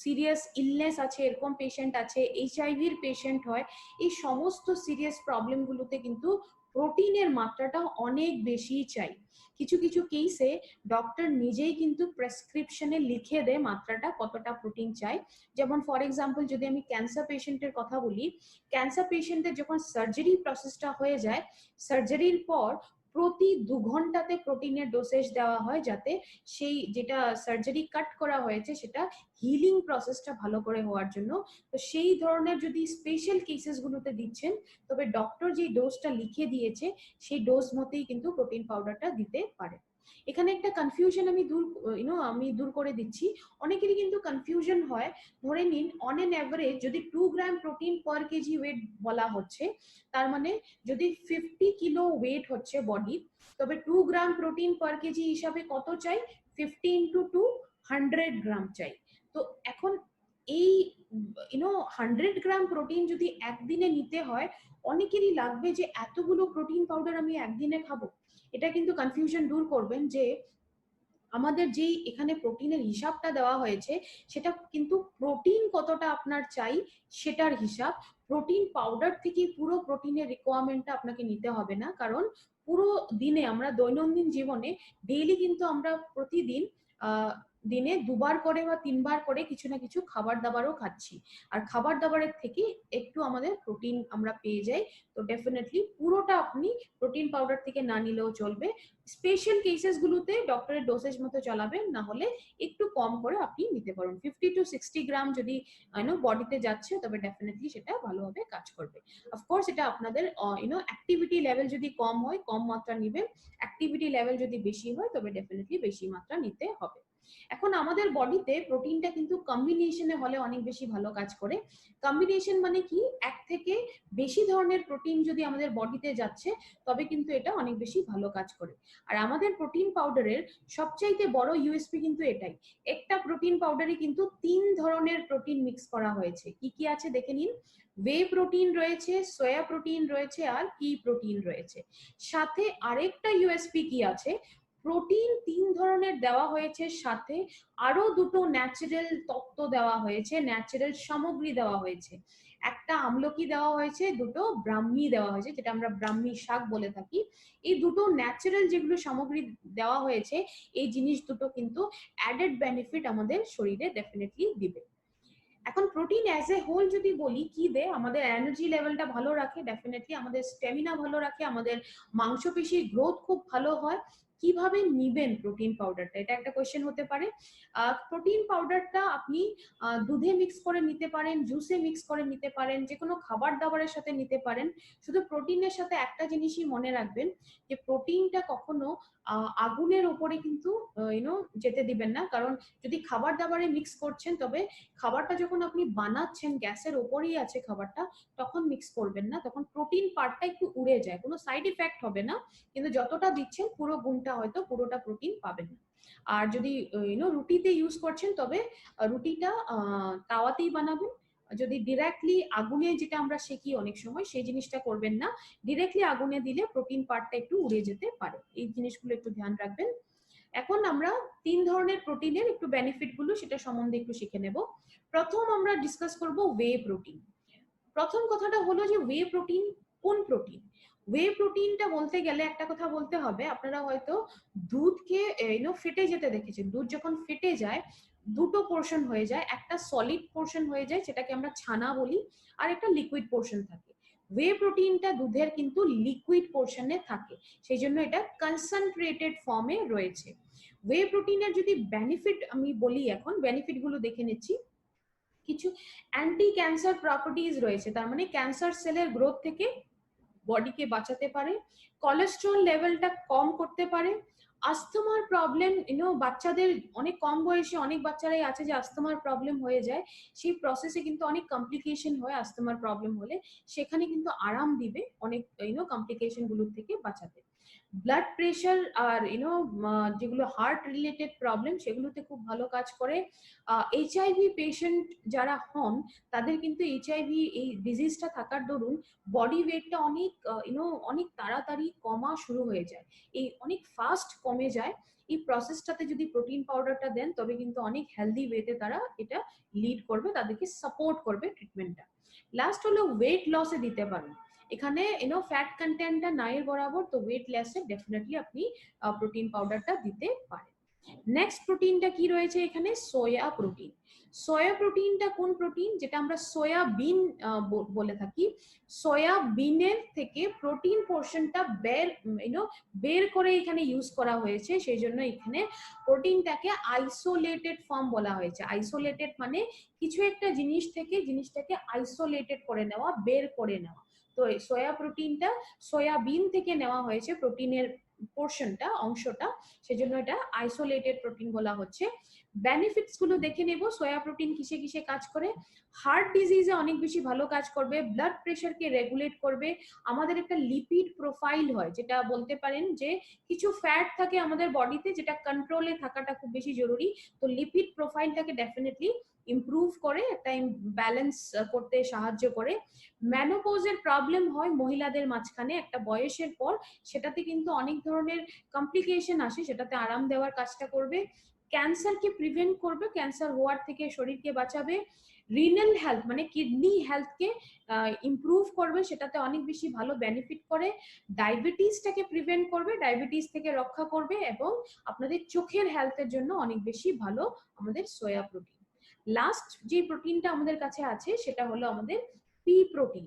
Speaker 2: সিরিয়াস ইলনেস আছে, এরকম পেশেন্ট আছে, এইচআইভির পেশেন্ট হয়, এই সমস্ত সিরিয়াস প্রবলেমগুলোতে কিন্তু প্রোটিনের মাত্রাটা অনেক বেশি চাই। কিছু কিছু কেসে ডক্টর নিজেই কিন্তু প্রেসক্রিপশনে লিখে দেয় মাত্রাটা কতটা প্রোটিন চাই। যেমন ফর এক্সাম্পল যদি আমি ক্যান্সার পেশেন্টের কথা বলি, ক্যান্সার পেশেন্টের যখন সার্জারি প্রসেসটা হয়ে যায়, সার্জারির পর প্রতি 2 ঘন্টাতে প্রোটিনের ডোসেজ দেওয়া হয়, যাতে সেই যেটা সার্জারি কাট করা হয়েছে সেটা হিলিং প্রসেসটা ভালো করে হওয়ার জন্য। তো সেই ধরনের যদি স্পেশাল কেসেস গুলোতে দিচ্ছেন, তবে ডক্টর যে ডোজটা লিখে দিয়েছে সেই ডোজ মতেই কিন্তু প্রোটিন পাউডারটা দিতে পারে। এখানে একটা কনফিউশন আমি দূর করে দিচ্ছি। অনেকেরই কিন্তু কনফিউশন হয়, ধরে নিন অন এন অ্যাভারেজ যদি 2 gram protein per KG weight বলা হচ্ছে, তার মানে যদি 50 কিলো ওয়েট হচ্ছে বডি, তবে 2 গ্রাম প্রোটিন পার কেজি হিসাবে কত চাই? 50 ইন্টু 2, 100 গ্রাম চাই। তো এখন এই 100 গ্রাম প্রোটিন যদি একদিনে নিতে হয়, অনেকেরই লাগবে যে এতগুলো প্রোটিন পাউডার আমি একদিনে খাবো। এটা কিন্তু কনফিউশন দূর করবেন যে আমাদের যেই এখানে প্রোটিনের হিসাবটা দেওয়া হয়েছে, সেটা কিন্তু প্রোটিন কতটা আপনার চাই সেটার হিসাব। প্রোটিন পাউডার থেকে পুরো প্রোটিনের রিকোয়ারমেন্টটা আপনাকে নিতে হবে না, কারণ পুরো দিনে আমরা দৈনন্দিন জীবনে ডেইলি কিন্তু আমরা প্রতিদিন দিনে 2বার করে বা 3বার করে কিছু না কিছু খাবার দাবারও খাচ্ছি, আর খাবার দাবারের থেকে একটু আমাদের প্রোটিন আমরা পেয়ে যাই। তো ডেফিনেটলি পুরোটা আপনি প্রোটিন পাউডার থেকে না নিলেও চলবে। স্পেশাল কেসেস গুলোতে ডক্টরের ডোসেজ মতো চালাবেন, না হলে একটু কম করে আপনি নিতে পারেন। 50 টু 60 গ্রাম যদি বডিতে যাচ্ছে, তবে ডেফিনেটলি সেটা ভালোভাবে কাজ করবে। অফকোর্স এটা আপনাদের অ্যাক্টিভিটি লেভেল যদি কম হয় কম মাত্রা নিবেন, অ্যাক্টিভিটি লেভেল যদি বেশি হয় তবে ডেফিনেটলি বেশি মাত্রা নিতে হবে। এখন আমাদের বডিতে প্রোটিনটা কিন্তু কম্বিনেশনে হলে অনেক বেশি ভালো কাজ করে। কম্বিনেশন মানে কি, এক থেকে বেশি ধরনের প্রোটিন যদি আমাদের বডিতে যাচ্ছে, তবে কিন্তু এটা অনেক বেশি ভালো কাজ করে। আর আমাদের প্রোটিন পাউডারের সবচাইতে বড় ইউএসপি কিন্তু এটাই, একটা প্রোটিন পাউডারে কিন্তু 3 ধরনের প্রোটিন মিক্স করা হয়েছে। কি কি আছে দেখে নিন। ওয়ে প্রোটিন রয়েছে, সোয়া প্রোটিন রয়েছে, আর কি প্রোটিন রয়েছে। সাথে আরেকটা ইউএসপি কি আছে, প্রোটিন 3 ধরনের দেওয়া হয়েছে, সাথে আরো দুটো ন্যাচারাল তত্ত্ব দেওয়া হয়েছে, ন্যাচারাল সামগ্রী দেওয়া হয়েছে। একটা আমলকি দেওয়া হয়েছে, দুটো ব্রাহ্মী দেওয়া হয়েছে, যেটা আমরা ব্রাহ্মী শাক বলে থাকি। এই দুটো ন্যাচারাল যেগুলো সামগ্রী দেওয়া হয়েছে, এই জিনিস দুটো কিন্তু অ্যাডেড বেনিফিট আমাদের শরীরে ডেফিনেটলি দিবে। এখন প্রোটিন অ্যাজ এ হোল যদি বলি কি দেয়, আমাদের এনার্জি লেভেলটা ভালো রাখে, ডেফিনেটলি আমাদের স্ট্যামিনা ভালো রাখে, আমাদের মাংসপেশির গ্রোথ খুব ভালো হয়। কিভাবে নিবেন প্রোটিন পাউডারটা, এটা একটা কোয়েশ্চেন হতে পারে। প্রোটিন পাউডারটা আপনি দুধে মিক্স করে নিতে পারেন, জুসে মিক্স করে নিতে পারেন, যে কোনো খাবার দাবারের সাথে নিতে পারেন। শুধু প্রোটিনের সাথে একটা জিনিসই মনে রাখবেন, যে প্রোটিনটা কখনো আগুনের উপরে কিন্তু যেতে দিবেন না, কারণ যদি খাবার দাবারে মিক্স করছেন, তবে খাবারটা যখন আপনি বানাচ্ছেন গ্যাসের ওপরেই আছে খাবারটা, তখন মিক্স করবেন না, তখন প্রোটিন পার্টটা একটু উড়ে যায়, কোনো সাইড ইফেক্ট হবে না, কিন্তু যতটা দিচ্ছেন পুরো গুণটা হয়তো পুরোটা প্রোটিন পাবেন না। আর যদি রুটিতে ইউজ করছেন, তবে রুটিটা তাওয়াতেই বানাবেন। যদি ডিরেক্টলি আগুনে, যেটা আমরা শিখি অনেক সময়, সেই জিনিসটা করবেন না। ডিরেক্টলি আগুনে দিলে প্রোটিন পার্টটা একটু উড়ে যেতে পারে, এই জিনিসগুলো একটু ধ্যান রাখবেন। এখন আমরা 3 ধরনের প্রোটিনের একটু বেনিফিট গুলো সেটা সম্বন্ধে একটু শিখে নেব। প্রথম আমরা ডিসকাস করব ওয়ে প্রোটিন। প্রথম কথাটা হলো যে ওয়ে প্রোটিন কোন প্রোটিন। ওয়ে প্রোটিনটা বলতে গেলে একটা কথা বলতে হবে, আপনারা হয়তো দুধকে ফেটে যেতে দেখেছেন। দুধ যখন ফেটে যায়, দুটো পোর্শন হয়ে যায়, একটা সলিড পোর্শন হয়ে যায় যেটাকে আমরা ছানা বলি, আর একটা লিকুইড পোর্শন থাকে। ওয়ে প্রোটিনটা দুধের কিন্তু লিকুইড পোর্শনে থাকে, সেই জন্য এটা কনসেন্ট্রেটেড ফর্মে রয়েছে। ওয়ে প্রোটিনের যদি বেনিফিট আমি বলি, এখন বেনিফিট গুলো দেখে নিচ্ছি। কিছু অ্যান্টি ক্যান্সার প্রপার্টিজ রয়েছে, তার মানে ক্যান্সার সেলের গ্রোথ থেকে বডিকে বাঁচাতে পারে, কোলেস্টেরল লেভেলটা কম করতে পারে, আস্থমার প্রবলেম বাচ্চাদের অনেক কম বয়সে অনেক বাচ্চারাই আছে যে আস্থমার প্রবলেম হয়ে যায়, সেই প্রসেসে কিন্তু অনেক কমপ্লিকেশন হয় আস্থমার প্রবলেম হলে, সেখানে কিন্তু আরাম দিবে অনেক কমপ্লিকেশন গুলোর থেকে বাঁচাতে। ব্লাড প্রেশার আর যেগুলো হার্ট রিলেটেড প্রবলেম, সেগুলোতে খুব ভালো কাজ করে। এইচআইভি পেশেন্ট যারা হন, তাদের কিন্তু এইচআইভি এই ডিজিজটা থাকার দরুন বডি ওয়েটটা অনেক অনেক তাড়াতাড়ি কমা শুরু হয়ে যায়, এই অনেক ফাস্ট কমে যায়। এই প্রসেসটাতে যদি প্রোটিন পাউডারটা দেন, তবে কিন্তু অনেক হেলদি ওয়েতে তারা এটা লিড করবে, তাদেরকে সাপোর্ট করবে ট্রিটমেন্টটা। লাস্ট হলো ওয়েট লসে দিতে পারেন, এখানে ফ্যাট কন্টেন্টটা নাইর বরাবর, তো ওয়েট লসে ডেফিনেটলি আপনি প্রোটিন পাউডারটা দিতে পারেন। নেক্সট প্রোটিনটা কি রয়েছে এখানে, সোয়া প্রোটিন। সোয়া প্রোটিনটা কোন প্রোটিন, যেটা আমরা সয়াবিন বলে থাকি। সয়াবিনের থেকে প্রোটিন পোর্শনটা বের করে এখানে ইউজ করা হয়েছে, সেই জন্য এখানে প্রোটিনটাকে আইসোলেটেড ফর্ম বলা হয়েছে। আইসোলেটেড মানে কিছু একটা জিনিস থেকে জিনিসটাকে আইসোলেটেড করে নেওয়া, বের করে নেওয়া। তো এই সোয়া প্রোটিনটা সয়াবিন থেকে নেওয়া হয়েছে, প্রোটিনের পোর্শনটা, অংশটা, সেজন্য এটা আইসোলেটেড প্রোটিন বলা হচ্ছে। বেনিফিটস গুলো দেখে নেব। সোয়া প্রোটিন কিসে কিসে কাজ করে? হার্ট ডিজিজে অনেক বেশি ভালো কাজ করবে, ব্লাড প্রেশারকে রেগুলেট করবে, আমাদের একটা লিপিড প্রোফাইল হয়, যেটা বলতে পারেন যে কিছু ফ্যাট থাকে আমাদের বডিতে যেটা কন্ট্রোলে থাকাটা খুব বেশি জরুরি, তো লিপিড প্রোফাইলটাকে ডেফিনেটলি ইমপ্রুভ করে, একটা ব্যালেন্স করতে সাহায্য করে। ম্যানোপজের প্রবলেম হয় মহিলাদের মাঝখানে একটা বয়সের পর, সেটাতে কিন্তু অনেক ধরনের কমপ্লিকেশন আসে, সেটাতে আরাম দেওয়ার কাজটা করবে। ক্যান্সারকে প্রিভেন্ট করবে, ক্যান্সার হওয়ার থেকে শরীরকে বাঁচাবে। রিনাল হেলথ মানে কিডনি হেলথকে ইমপ্রুভ করবে, সেটাতে অনেক বেশি ভালো বেনিফিট করে। ডায়াবেটিসটাকে প্রিভেন্ট করবে, ডায়াবেটিস থেকে রক্ষা করবে, এবং আপনাদের চোখের হেলথের জন্য অনেক বেশি ভালো আমাদের সোয়া প্রোটিন। লাস্ট যে প্রোটিনটা আমাদের কাছে আছে সেটা হলো আমাদের পি প্রোটিন।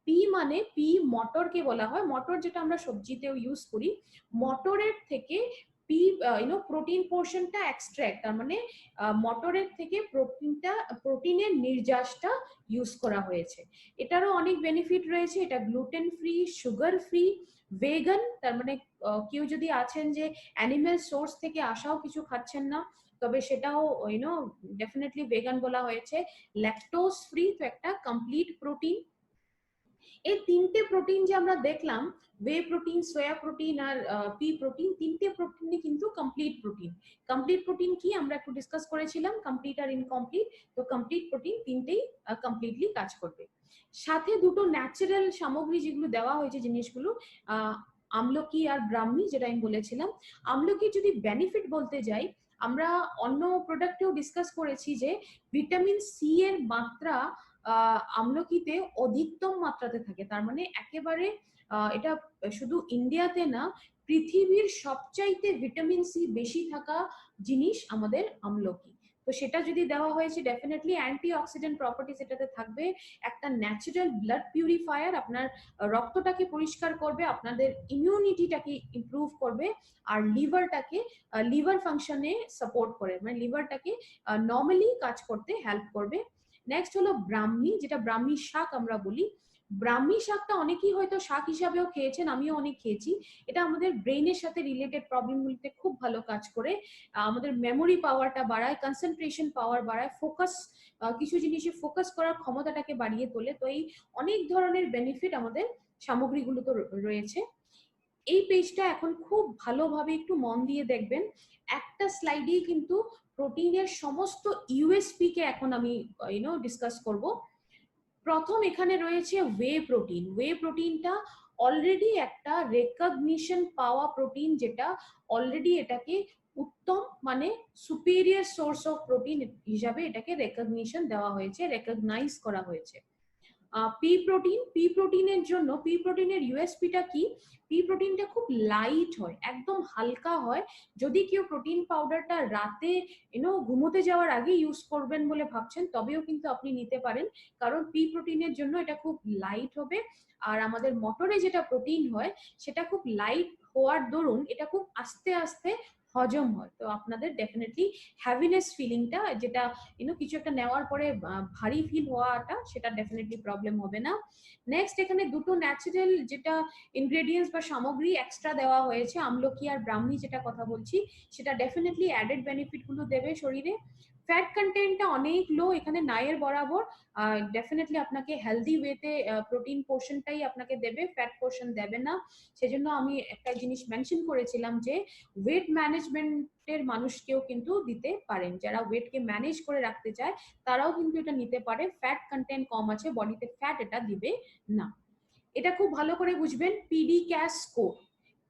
Speaker 2: পি মানে পি মটরকে বলা হয়, মটর যেটা আমরা সবজিতেও ইউজ করি, মটরের থেকে পি প্রোটিন পোর্শনটা এক্সট্রাক্ট, তার মানে মটরের থেকে প্রোটিনের নির্যাসটা ইউজ করা হয়েছে। এটারও অনেক বেনিফিট রয়েছে, এটা gluten free, sugar free, vegan, তার মানে কেউ যদি আছেন যে অ্যানিমেল সোর্স থেকে আসাও কিছু খাচ্ছেন না, তবে সেটাও ডেফিনেটলি ভেগান বলা হয়েছে। ল্যাকটোজ ফ্রি, তো একটা কমপ্লিট প্রোটিন। এই তিনটে প্রোটিন যে আমরা দেখলাম, ওয়ে প্রোটিন, সোয়া প্রোটিন আর পি প্রোটিন, তিনটে প্রোটিনই কিন্তু কমপ্লিট প্রোটিন। কমপ্লিট প্রোটিন কি আমরা একটু ডিসকাস করেছিলাম, কমপ্লিট আর ইনকমপ্লিট। তো কমপ্লিট প্রোটিন তিনটেই কমপ্লিটলি কাজ করবে। সাথে দুটো ন্যাচারাল সামগ্রী যেগুলো দেওয়া হয়েছে, জিনিসগুলো আমলকি আর ব্রাহ্মী, যেটা আমি বলেছিলাম। আমলকি যদি বেনিফিট বলতে যাই, আমরা অন্য প্রোডাক্টেও ডিসকাস করেছি যে ভিটামিন সি এর মাত্রা আমলকিতে অধিকতম মাত্রাতে থাকে, তার মানে একেবারে এটা শুধু ইন্ডিয়াতে না, পৃথিবীর সবচাইতে ভিটামিন সি বেশি থাকা জিনিস আমাদের আমলকি। তো সেটা যদি দেওয়া হয়েছে, ডেফিনেটলি অ্যান্টিঅক্সিডেন্ট প্রপার্টিজ এটাতে থাকবে, একটা ন্যাচারাল ব্লাড পিউরিফায়ার, আপনার রক্তটাকে পরিষ্কার করবে, আপনাদের ইমিউনিটিটাকে ইমপ্রুভ করবে, আর লিভার ফাংশনে সাপোর্ট করে, মানে লিভারটাকে নর্মালি কাজ করতে হেল্প করবে। নেক্সট হলো ব্রাহ্মী, যেটা ব্রাহ্মী শাক আমরা বলি। ব্রাহ্মী শাকটা অনেকেই হয়তো শাক হিসাবেও খেয়েছেন, আমিও অনেক খেয়েছি। এটা আমাদের ব্রেইনের সাথে রিলেটেড প্রবলেমগুলিতে খুব ভালো কাজ করে, আমাদের মেমোরি পাওয়ারটা বাড়ায়, কনসেন্ট্রেশন পাওয়ার বাড়ায়, ফোকাস, কিছু জিনিসে ফোকাস করার ক্ষমতাটাকে বাড়িয়ে তোলে। তো এই অনেক ধরনের বেনিফিট আমাদের সামগ্রীগুলো তো রয়েছে। এই পেজটা এখন খুব ভালোভাবে একটু মন দিয়ে দেখবেন, একটা স্লাইডেই কিন্তু প্রোটিনের সমস্ত ইউএসপি কে এখন আমি ডিসকাস করব। প্রথম এখানে রয়েছে ওয়ে প্রোটিন। ওয়ে প্রোটিনটা অলরেডি একটা রেকগনিশন পাওয়া প্রোটিন, যেটা অলরেডি এটাকে উত্তম মানে সুপিরিয়র সোর্স অফ প্রোটিন হিসাবে এটাকে রেকগনিশন দেওয়া হয়েছে, রেকগনাইজ করা হয়েছে। পি প্রোটিনের জন্য, পি প্রোটিনের ইউএসপিটা কি? পি প্রোটিনটা খুব লাইট হয়, একদম হালকা হয়। যদি কেউ প্রোটিন পাউডারটা রাতে ঘুমোতে যাওয়ার আগে ইউজ করবেন বলে ভাবছেন, তবেও কিন্তু আপনি নিতে পারেন, কারণ পি প্রোটিনের জন্য এটা খুব লাইট হবে। আর আমাদের মটরে যেটা প্রোটিন হয়, সেটা খুব লাইট হওয়ার দরুন এটা খুব আস্তে আস্তে হজম হয়। তো আপনাদের ডেফিনেটলি হ্যাভিনেস ফিলিংটা, যেটা কিছু একটা নেওয়ার পরে ভারী ফিল হওয়াটা, সেটা ডেফিনেটলি প্রবলেম হবে না। নেক্সট এখানে দুটো ন্যাচারাল যেটা ইনগ্রেডিয়েন্টস বা সামগ্রী এক্সট্রা দেওয়া হয়েছে, আমলকি আর ব্রাহ্মী যেটা কথা বলছি, সেটা ডেফিনেটলি অ্যাডেড বেনিফিট গুলো দেবে শরীরে। ফ্যাট কন্টেন্টটা অনেক লো, এখানে নায়ের বরাবর, ডেফিনেটলি আপনাকে হেলদি ওয়েতে প্রোটিন পোর্শনটাই আপনাকে দেবে, ফ্যাট পোর্শন দেবে না। সেজন্য আমি একটা জিনিস মেনশন করেছিলাম যে ওয়েট ম্যানেজমেন্টের মানুষকেও কিন্তু দিতে পারেন, যারা ওয়েটকে ম্যানেজ করে রাখতে চায় তারাও কিন্তু এটা নিতে পারে। ফ্যাট কন্টেন্ট কম আছে, বডিতে ফ্যাট এটা দিবে না। এটা খুব ভালো করে বুঝবেন। পিডি ক্যাস স্কোর,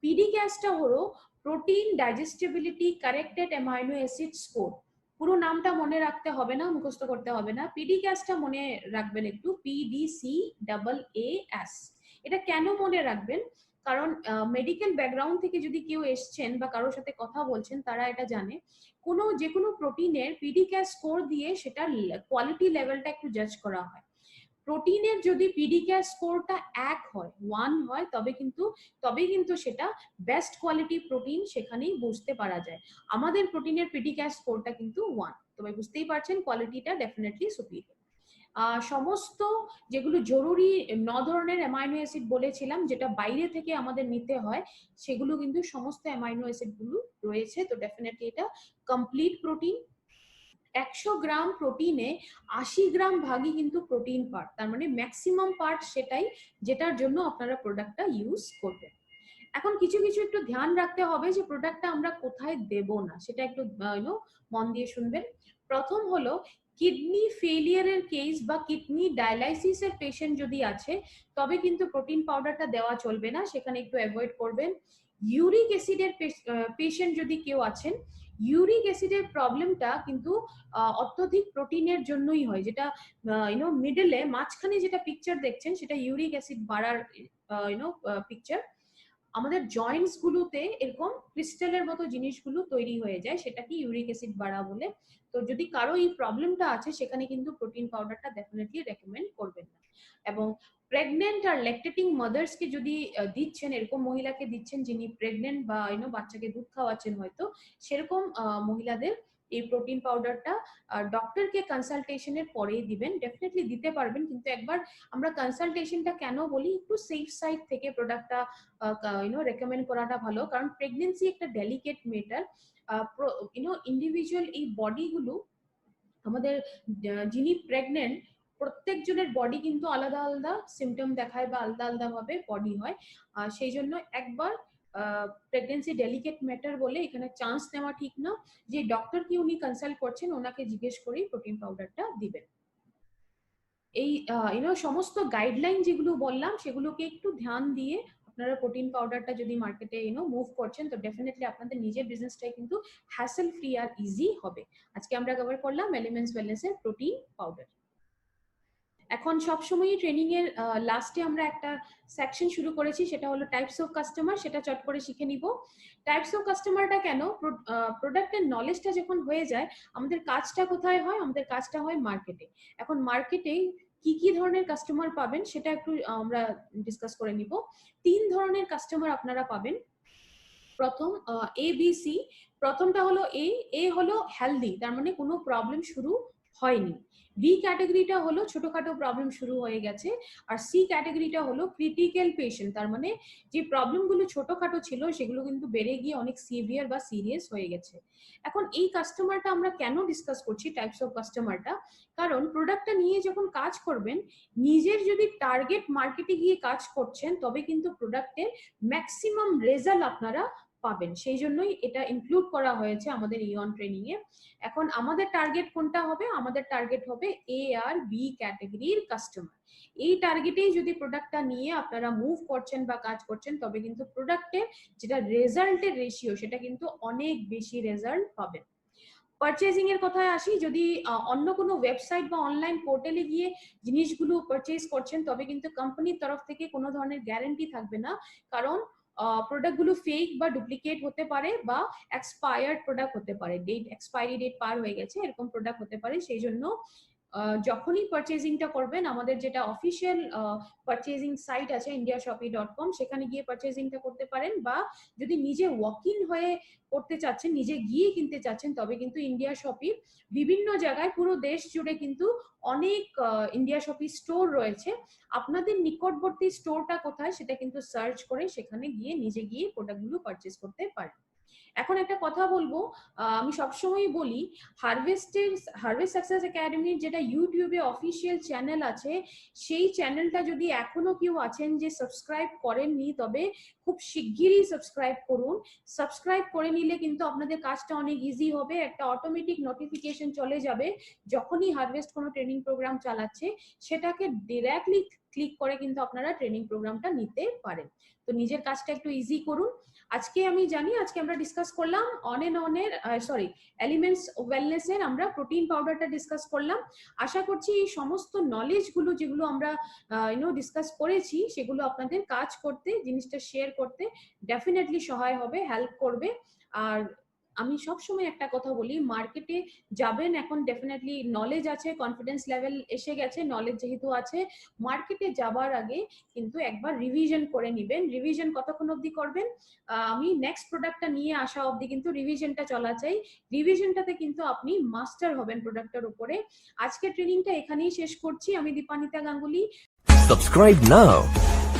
Speaker 2: পিডি ক্যাসটা হলো protein digestibility corrected amino acid score. পুরো নামটা মনে রাখতে হবে না, মুখস্থ করতে হবে না, পিডি ক্যাসটা মনে রাখবেন একটু, PDCAAS। এটা কেন মনে রাখবেন? কারণ মেডিকেল ব্যাকগ্রাউন্ড থেকে যদি কেউ এসছেন বা কারোর সাথে কথা বলছেন, তারা এটা জানে, যে কোনো প্রোটিনের পিডি ক্যাস স্কোর দিয়ে সেটার কোয়ালিটি লেভেলটা একটু জাজ করা হয়। প্রোটিনের যদি পিডি ক্যাস স্কোরটা 1 হয়, 1 হয়, তবে কিন্তু সেটা বেস্ট কোয়ালিটি প্রোটিন, সেখানেই বুঝতে পারা যায়। আমাদের প্রোটিনের পিডি ক্যাস স্কোরটা কিন্তু 1, তবে বুঝতেই পারছেন কোয়ালিটিটা ডেফিনেটলি সুপিরিয়র। সমস্ত যেগুলো জরুরি 9 ধরনের অ্যামাইনো অ্যাসিড বলেছিলাম যেটা বাইরে থেকে আমাদের নিতে হয়, সেগুলো কিন্তু সমস্ত অ্যামাইনো অ্যাসিড গুলো রয়েছে। তো ডেফিনেটলি এটা কমপ্লিট প্রোটিন। 100 গ্রাম প্রোটিনে 80 গ্রাম ভাগই কিন্তু প্রোটিন পার্ট, তার মানে ম্যাক্সিমাম পার্ট সেটাই যেটার জন্য আপনারা প্রোডাক্টটা ইউজ করবেন। এখন কিছু কিছু একটু ধ্যান রাখতে হবে যে প্রোডাক্টটা আমরা কোথায় দেব না, সেটা একটু মন দিয়ে শুনবেন। প্রথম হলো কিডনি ফেলিয়ারের কেস বা কিডনি ডায়ালাইসিসের পেশেন্ট যদি আছে তবে কিন্তু প্রোটিন পাউডারটা দেওয়া চলবে না, সেখানে একটু অ্যাভয়েড করবেন। ইউরিক অ্যাসিডের পেশেন্ট যদি কেউ আছেন, ইউরিক অ্যাসিডের প্রবলেমটা কিন্তু অত্যধিক প্রোটিনের জন্যই হয়, যেটা মিডলে মাঝখানে যেটা পিকচার দেখছেন সেটা ইউরিক অ্যাসিড বাড়ার পিকচার। আমাদের জয়েন্টস গুলোতে এরকম ক্রিস্টালের মতো জিনিসগুলো তৈরি হয়ে যায়, সেটা কি ইউরিক অ্যাসিড বাড়া বলে। তো যদি কারো এই প্রবলেমটা আছে সেখানে কিন্তু প্রোটিন পাউডারটা ডেফিনেটলি রেকমেন্ড করবেন না। এবং প্রেগনেন্ট আর ল্যাকটেটিং মাদার্স কে যদি দিচ্ছেন, এরকম মহিলাকে দিচ্ছেন যিনি প্রেগনেন্ট বা বাচ্চাকে দুধ খাওয়াচ্ছেন হয়তো, সেরকম মহিলাদের এই প্রোটিন পাউডারটা ডক্টরকে কনসালটেশনের পরেই দিবেন। ডেফিনেটলি দিতে পারবেন, কিন্তু একবার আমরা কনসালটেশনটা কেন বলি, একটু সেফ সাইড থেকে প্রোডাক্টটা রেকমেন্ড করাটা ভালো, কারণ প্রেগনেন্সি একটা ডেলিকেট ম্যাটার। ইন্ডিভিজুয়াল এই বডিগুলো আমাদের যিনি প্রেগনেন্ট প্রত্যেকজনের বডি কিন্তু আলাদা আলাদা সিমটম দেখায় বা আলাদা আলাদা ভাবে বডি হয়। সেই জন্য একবার প্রেগনেন্সি ডেলিকেট ম্যাটার বলে এখানে চান্স নেওয়া ঠিক না, যে ডক্টর কি উনি কনসাল্ট করছেন ওনাকে জিজ্ঞেস করেই প্রোটিন পাউডারটা দিবেন। এই সমস্ত গাইডলাইন যেগুলো বললাম সেগুলোকে একটু ধ্যান দিয়ে আপনারা প্রোটিন পাউডারটা যদি মার্কেটে মুভ করছেন তো ডেফিনেটলি আপনাদের নিজের বিজনেসটাই কিন্তু হ্যাসেল ফ্রি আর ইজি হবে। আজকে আমরা কভার করলাম এলিমেন্টস ওয়েলনেস এর প্রোটিন পাউডার। এখন সবসময় ট্রেনিং এর লাস্টে আমরা একটা সেকশন শুরু করেছি, সেটা হলো টাইপস অফ কাস্টমার, সেটা চট করে শিখে নিব। টাইপস অফ কাস্টমারটা কেন, প্রোডাক্টের নলেজটা যখন হয়ে যায় আমাদের কাজটা কোথায় হয়, আমাদের কাজটা হয় মার্কেটে। এখন মার্কেটে কি কি ধরনের কাস্টমার পাবেন সেটা একটু আমরা ডিসকাস করে নিব। 3 ধরনের কাস্টমার আপনারা পাবেন। প্রথম এ বি সি। প্রথমটা হলো এ হলো হেলদি, তার মানে কোনো প্রবলেম শুরু হয়নি। বি ক্যাটাগরিটা হলো ছোটখাটো প্রবলেম শুরু হয়ে গেছে। আর সি ক্যাটাগরিটা হলো ক্রিটিক্যাল পেশেন্ট, তার মানে যে প্রবলেমগুলো ছোটখাটো ছিল সেগুলো কিন্তু বেড়ে গিয়ে অনেক সিভিয়ার বা সিরিয়াস হয়ে গেছে। এখন এই কাস্টমারটা আমরা কেন ডিসকাস করছি, টাইপস অফ কাস্টমারটা, কারণ প্রোডাক্টটা নিয়ে যখন কাজ করবেন, নিজের যদি টার্গেট মার্কেটে গিয়ে কাজ করছেন তবে কিন্তু প্রোডাক্টের ম্যাক্সিমাম রেজাল্ট আপনারা পাবেন। সেই জন্যই এটা ইনক্লুড করা হয়েছে আমাদের ইয়ন ট্রেনিং এ। এখন আমাদের টার্গেট কোনটা হবে, আমাদের টার্গেট হবে এ আর বি ক্যাটাগরির কাস্টমার। এই টার্গেটেই যদি প্রোডাক্টটা নিয়ে আপনারা মুভ করছেন বা কাজ করছেন তবে কিন্তু প্রোডাক্টের যেটা রেজাল্টের রেশিও সেটা কিন্তু অনেক বেশি রেজাল্ট পাবেন। পারচেজিং এর কথায় আসি, যদি অন্য কোনো ওয়েবসাইট বা অনলাইন পোর্টালে গিয়ে জিনিসগুলো পারচেজ করছেন তবে কিন্তু কোম্পানির তরফ থেকে কোনো ধরনের গ্যারান্টি থাকবে না, কারণ প্রোডাক্টগুলো ফেক বা ডুপ্লিকেট হতে পারে বা এক্সপায়ার্ড প্রোডাক্ট হতে পারে, ডেট এক্সপায়ারি ডেট পার হয়ে গেছে এরকম প্রোডাক্ট হতে পারে। সেই জন্য যখনই পারচেজিংটা করবেন আমাদের যেটা অফিসিয়াল পারচেজিং সাইট আছে indiashopee.com, সেখানে গিয়ে পারচেজিংটা করতে পারেন, বা যদি নিজে ওয়াক ইন হয়ে করতে চাচ্ছেন, নিজে গিয়ে কিনতে চাচ্ছেন তবে কিন্তু ইন্ডিয়া শপি বিভিন্ন জায়গায় পুরো দেশ জুড়ে কিন্তু অনেক ইন্ডিয়া শপি স্টোর রয়েছে। আপনাদের নিকটবর্তী স্টোরটা কোথায় সেটা কিন্তু সার্চ করে সেখানে গিয়ে নিজে গিয়ে প্রোডাক্টগুলো পারচেজ করতে পারেন। এখন একটা কথা বলবো, আমি সবসময় বলি হারভেস্ট সাকসেস একাডেমির যেটা ইউটিউবে অফিসিয়াল চ্যানেল আছে, সেই চ্যানেলটা যদি এখনো কেউ আছেন যে সাবস্ক্রাইব করেননি তবে খুব শিগগিরই সাবস্ক্রাইব করুন। সাবস্ক্রাইব করে নিলে কিন্তু আপনাদের কাজটা অনেক ইজি হবে, একটা অটোমেটিক নোটিফিকেশন চলে যাবে যখনই হারভেস্ট কোনো ট্রেনিং প্রোগ্রাম চালাচ্ছে, সেটাকে ডিরেক্টলি ক্লিক করে কিন্তু আপনারা ট্রেনিং প্রোগ্রামটা নিতে পারেন। তো নিজের কাজটা একটু ইজি করুন। আজকে আমি জানি আজকে আমরা ডিসকাস করলাম এলিমেন্টস ওয়েলনেস এর আমরা প্রোটিন পাউডারটা ডিসকাস করলাম। আশা করছি এই সমস্ত নলেজ গুলো যেগুলো আমরা ডিসকাস করেছি সেগুলো আপনাদের কাজ করতে, জিনিসটা শেয়ার করতে ডেফিনেটলি সহায় হবে, হেল্প করবে। আর আমি সবসময় একটা কথা বলি, মার্কেটে যাবেন, এখন ডেফিনেটলি নলেজ আছে, কনফিডেন্স লেভেল এসে গেছে, নলেজ যেহেতু আছে, মার্কেটে যাবার আগে কিন্তু একবার রিভিশন করে নিবেন। রিভিশন কতক্ষণ অবধি করবেন? আমি নেক্সট প্রোডাক্টটা নিয়ে আসা অবধি কিন্তু রিভিশনটা চলা চাই। রিভিশনটাতে কিন্তু আপনি মাস্টার হবেন প্রোডাক্টের উপরে। আজকে ট্রেনিংটা এখানেই শেষ করছি। আমি Dipanwita Ganguly.
Speaker 1: Subscribe now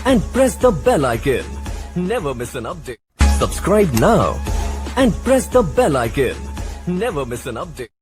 Speaker 1: and press the bell icon. Never miss an update. Subscribe now and press the bell icon. Never miss an update.